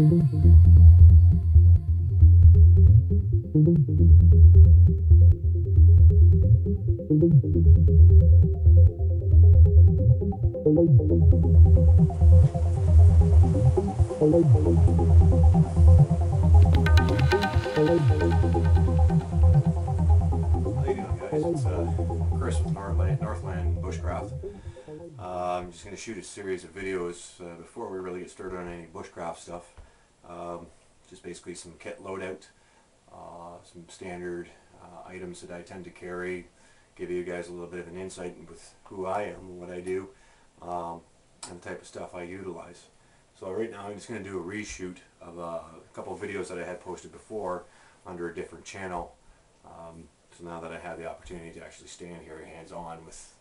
It's Chris with Northland Bushcraft. I'm just going to shoot a series of videos before we really get started on any bushcraft stuff. Just basically some kit loadout, some standard items that I tend to carry, give you guys a little bit of an insight with who I am and what I do, and the type of stuff I utilize. So right now I'm just going to do a reshoot of a couple of videos that I had posted before under a different channel. So now that I have the opportunity to actually stand here hands-on with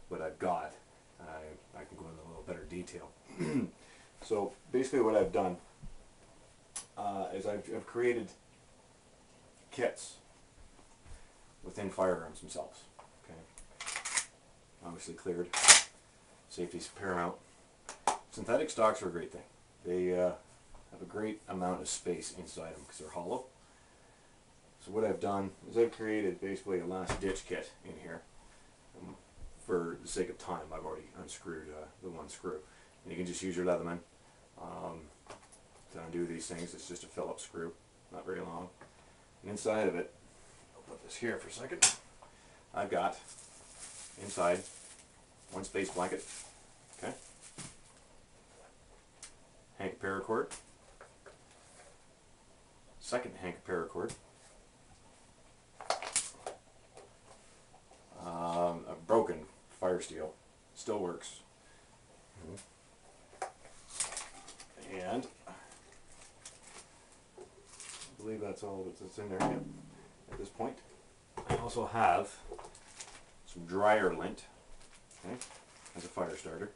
what I've got, I can go into a little better detail. So basically what I've done is I've created kits within firearms themselves. Okay, obviously cleared. Safety's paramount. Synthetic stocks are a great thing. They have a great amount of space inside them because they're hollow. So what I've done is I've created basically a last ditch kit in here. For the sake of time, I've already unscrewed the one screw. And you can just use your Leatherman to undo these things. It's just a Phillips screw, not very long. And inside of it, I'll put this here for a second. I've got inside one space blanket, okay, hank paracord, second hank paracord, a broken fire steel, still works, and I believe that's all that's in there at this point. I also have some dryer lint, okay, as a fire starter,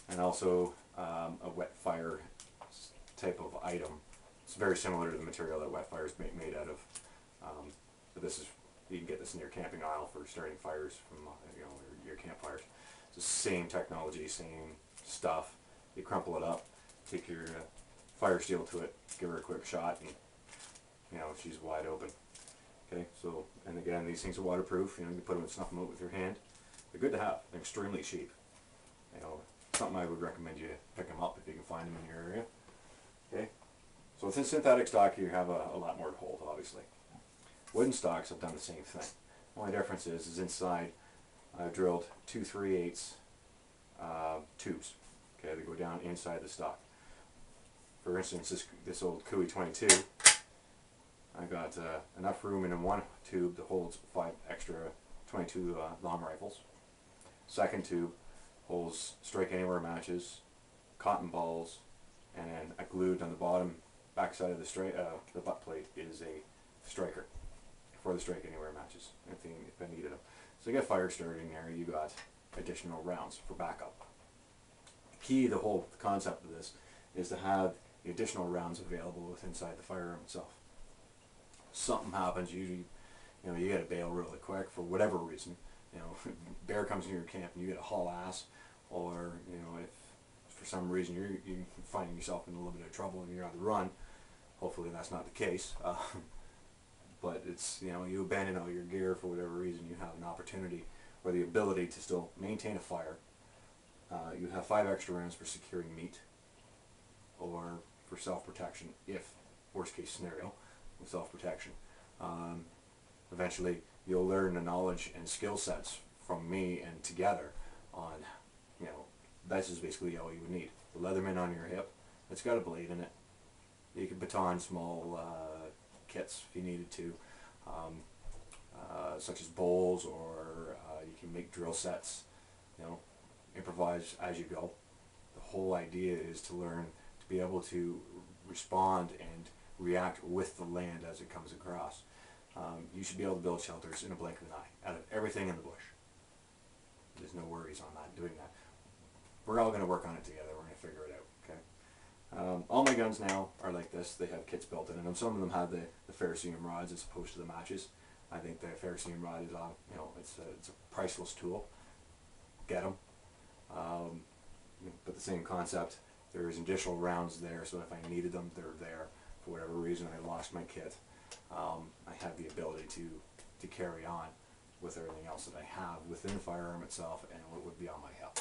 and also a wet fire type of item. It's very similar to the material that wet fire is made out of, but this is, you can get this in your camping aisle for starting fires from your campfires. It's the same technology, same stuff. You crumple it up, take your fire steel to it, give her a quick shot, and she's wide open. Okay, so, and again, these things are waterproof. You can put them and snuff them out with your hand. They're good to have. They're extremely cheap. Something I would recommend you pick them up if you can find them in your area. Okay, so within synthetic stock you have a lot more to hold, obviously. Wooden stocks have done the same thing. The only difference is inside I've drilled 2 3/8 tubes. Okay, they go down inside the stock. For instance, this old Cooey 22, I got enough room in one tube to hold 5 extra 22 long rifles. Second tube holds strike anywhere matches, cotton balls, and then I glued on the bottom backside of the butt plate is a striker for the strike anywhere matches if I needed them. So you got fire started in there. You got additional rounds for backup. Key, the whole concept of this is to have the additional rounds available inside the firearm itself. Something happens, usually, you got to bail really quick for whatever reason. Bear comes in your camp and you get a haul ass, or if for some reason you're finding yourself in a little bit of trouble and you're on the run. Hopefully that's not the case. But it's, you abandon all your gear for whatever reason, you have an opportunity or the ability to still maintain a fire. You have 5 extra rounds for securing meat or for self-protection, if worst case scenario with self-protection. Eventually you'll learn the knowledge and skill sets from me and together on, this is basically all you would need. The Leatherman on your hip, it's got a blade in it. You can baton small kits if you needed to, such as bowls, or you can make drill sets, improvise as you go. The whole idea is to learn to be able to respond and react with the land as it comes across. You should be able to build shelters in a blink of an eye out of everything in the bush. There's no worries on that, doing that. We're all going to work on it together. We're going to figure it out. Okay. All my guns now are like this. They have kits built in, and some of them have the ferrocerium rods as opposed to the matches. I think the ferrocerium rod is on. It's a priceless tool. Get them. But the same concept. There's additional rounds there, so if I needed them, they're there. For whatever reason I lost my kit, I have the ability to carry on with everything else that I have within the firearm itself and what would be on my hip.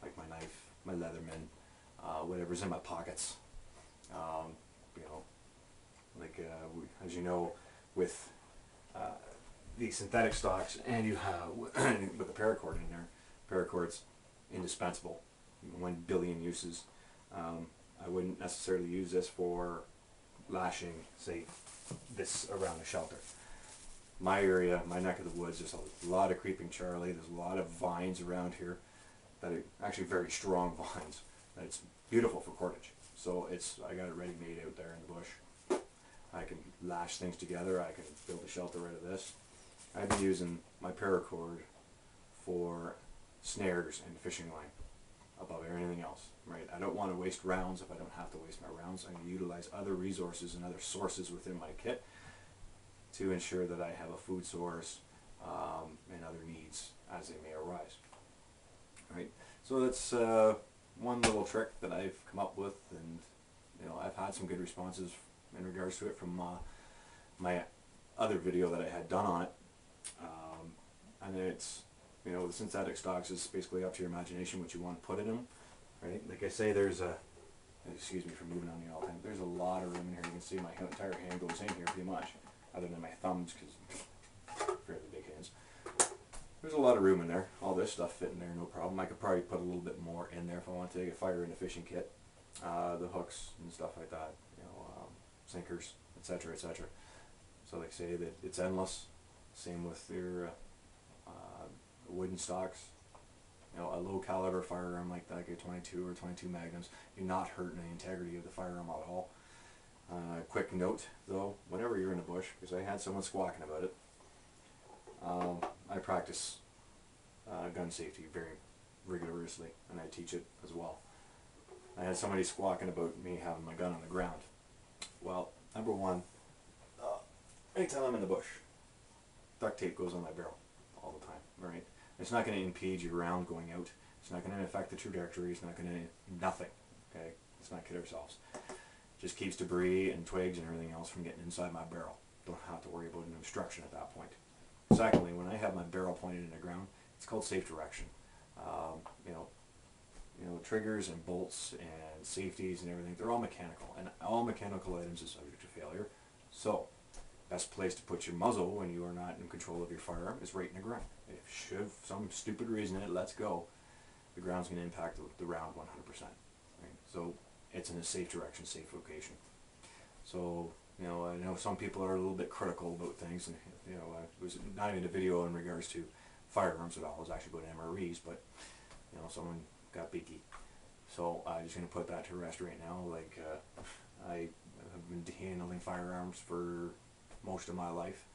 Like my knife, my Leatherman, whatever's in my pockets. You know, like as you know, with the synthetic stocks, and you have with the paracord in there, paracord's indispensable. 1 billion uses. I wouldn't necessarily use this for lashing, say, this around the shelter. My area, my neck of the woods, there's a lot of creeping Charlie. There's a lot of vines around here that are actually very strong vines. It's beautiful for cordage. So I got it ready made out there in the bush. I can lash things together. I can build a shelter out of this. I've been using my paracord for snares and fishing line above anything else, right? I don't want to waste rounds if I don't have to waste my rounds. I'm going to utilize other resources and other sources within my kit to ensure that I have a food source and other needs as they may arise, right? So that's one little trick that I've come up with, and you know, I've had some good responses in regards to it from my other video that I had done on it, and it's, you know, the synthetic stocks is basically up to your imagination what you want to put in them, right? Like I say, there's a, excuse me for moving on you all the time, there's a lot of room in here. You can see my entire hand goes in here pretty much, other than my thumbs because fairly big hands. There's a lot of room in there. All this stuff fit in there, no problem. I could probably put a little bit more in there if I want to take a fire in a fishing kit, the hooks and stuff like that, you know, sinkers, etc., etc. So like I say, that it's endless. Same with your wooden stocks. You know, a low caliber firearm like that, like a 22 or 22 Magnums, you're not hurting the integrity of the firearm at all. Quick note though, whenever you're in the bush, because I had someone squawking about it, I practice gun safety very rigorously, and I teach it as well. I had somebody squawking about me having my gun on the ground. Well, number one, anytime I'm in the bush, duct tape goes on my barrel all the time, right? It's not going to impede your round going out. It's not going to affect the trajectory. It's not going to, nothing, okay? Let's not kid ourselves. Just keeps debris and twigs and everything else from getting inside my barrel. Don't have to worry about an obstruction at that point. Secondly, when I have my barrel pointed in the ground, it's called safe direction. You know, triggers and bolts and safeties and everything, they're all mechanical, and all mechanical items are subject to failure. So, best place to put your muzzle when you are not in control of your firearm is right in the ground. If should some stupid reason it lets go, the ground's going to impact the round 100%. Right? So it's in a safe direction, safe location. So, you know, I know some people are a little bit critical about things, and you know, it was not even a video in regards to firearms at all. It was actually about MREs, but you know, someone got beaky. So I'm just going to put that to rest right now. Like I have been handling firearms for most of my life.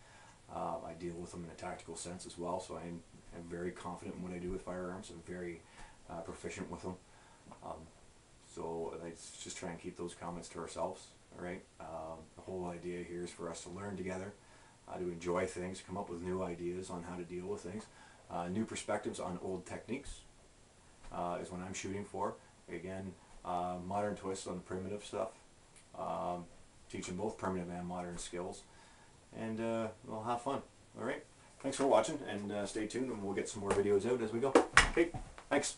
I deal with them in a tactical sense as well, so I'm very confident in what I do with firearms. I'm very proficient with them. So let's just try and keep those comments to ourselves, all right? The whole idea here is for us to learn together, to enjoy things, come up with new ideas on how to deal with things. New perspectives on old techniques is what I'm shooting for. Again, modern twists on the primitive stuff. Teaching both primitive and modern skills. And we'll have fun. All right. Thanks for watching, and stay tuned, and we'll get some more videos out as we go. Okay. Thanks.